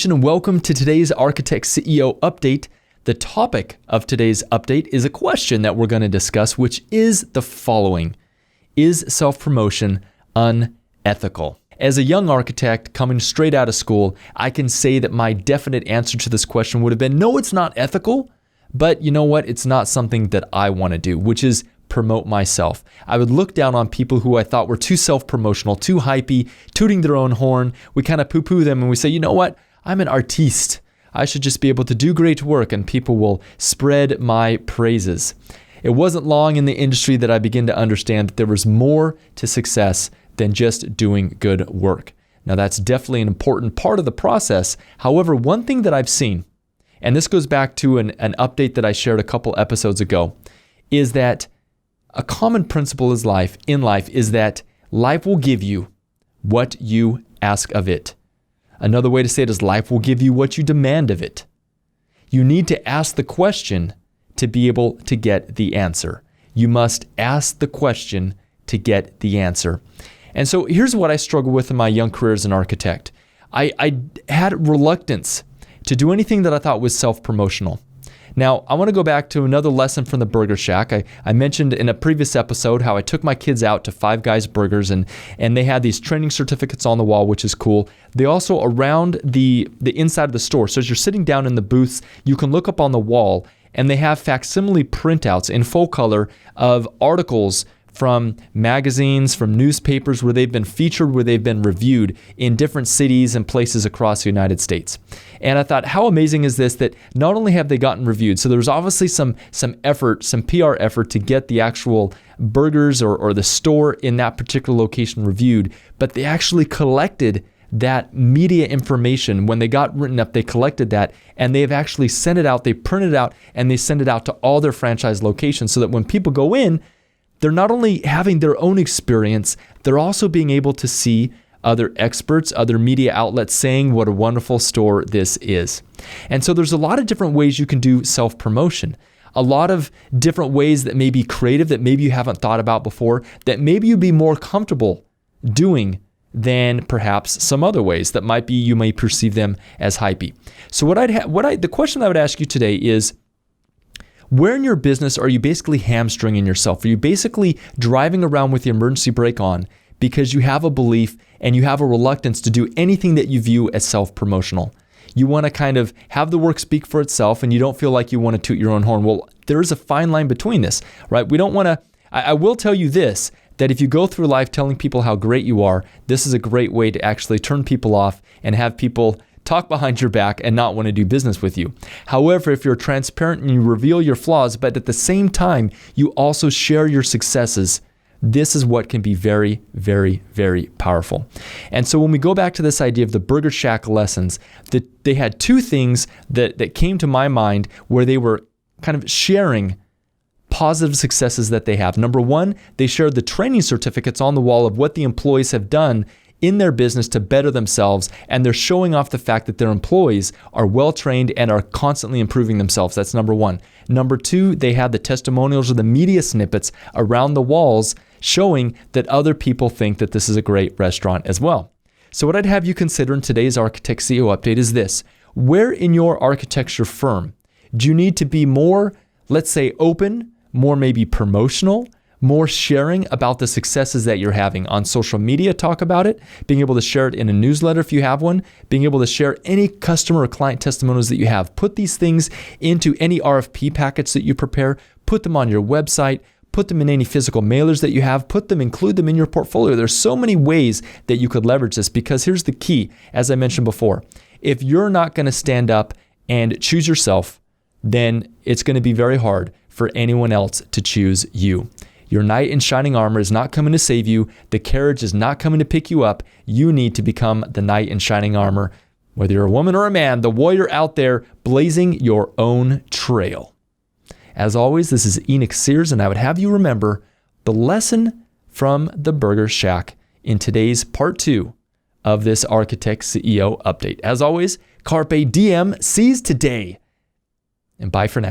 And welcome to today's Architect CEO update. The topic of today's update is a question that we're going to discuss, which is the following: is self-promotion unethical? As a young architect coming straight out of school, I can say that my definite answer to this question would have been, no, it's not ethical, but you know what? It's not something that I want to do, which is promote myself. I would look down on people who I thought were too self-promotional, too hypey, tooting their own horn. We kind of poo-poo them and we say, you know what? I'm an artiste. I should just be able to do great work and people will spread my praises. It wasn't long in the industry that I began to understand that there was more to success than just doing good work. Now that's definitely an important part of the process. However, one thing that I've seen, and this goes back to an update that I shared a couple episodes ago, is that a common principle in life is that life will give you what you ask of it. Another way to say it is life will give you what you demand of it. You need to ask the question to be able to get the answer. You must ask the question to get the answer. And so here's what I struggle with in my young career as an architect. I had reluctance to do anything that I thought was self-promotional. Now, I want to go back to another lesson from the Burger Shack. I mentioned in a previous episode how I took my kids out to Five Guys Burgers and they had these training certificates on the wall, which is cool. They also, around the inside of the store, so as you're sitting down in the booths, you can look up on the wall and they have facsimile printouts in full color of articles from magazines, from newspapers where they've been featured, where they've been reviewed in different cities and places across the United States. And I thought, how amazing is this that not only have they gotten reviewed, so there's obviously some effort, some PR effort to get the actual burgers or the store in that particular location reviewed, but they actually collected that media information. When they got written up, they collected that and they've actually sent it out, they print it out, and they send it out to all their franchise locations so that when people go in, they're not only having their own experience, they're also being able to see other experts, other media outlets saying what a wonderful store this is. And so there's a lot of different ways you can do self-promotion, a lot of different ways that may be creative, that maybe you haven't thought about before, that maybe you'd be more comfortable doing than perhaps some other ways that might be, you may perceive them as hypey. So the question I would ask you today is, where in your business are you basically hamstringing yourself? Are you basically driving around with the emergency brake on because you have a belief and you have a reluctance to do anything that you view as self-promotional? You want to kind of have the work speak for itself and you don't feel like you want to toot your own horn. Well, there is a fine line between this, right? We don't want to, I will tell you this, that if you go through life telling people how great you are, this is a great way to actually turn people off and have people talk behind your back and not want to do business with you. However, if you're transparent and you reveal your flaws, but at the same time, you also share your successes, this is what can be very, very, very powerful. And so when we go back to this idea of the Burger Shack lessons, they had two things that came to my mind where they were kind of sharing positive successes that they have. Number one, they shared the training certificates on the wall of what the employees have done in their business to better themselves, and they're showing off the fact that their employees are well-trained and are constantly improving themselves. That's number one. Number two, they had the testimonials or the media snippets around the walls showing that other people think that this is a great restaurant as well. So what I'd have you consider in today's Architect CEO update is this: where in your architecture firm do you need to be more, let's say, open, more maybe promotional, more sharing about the successes that you're having on social media? Talk about it, being able to share it in a newsletter if you have one, being able to share any customer or client testimonials that you have. Put these things into any RFP package that you prepare, put them on your website, put them in any physical mailers that you have, include them in your portfolio. There's so many ways that you could leverage this, because here's the key, as I mentioned before, if you're not going to stand up and choose yourself, then it's going to be very hard for anyone else to choose you. Your knight in shining armor is not coming to save you. The carriage is not coming to pick you up. You need to become the knight in shining armor. Whether you're a woman or a man, the warrior out there blazing your own trail. As always, this is Enoch Sears, and I would have you remember the lesson from the Burger Shack in today's part 2 of this Architect CEO update. As always, Carpe diem, seize today, and bye for now.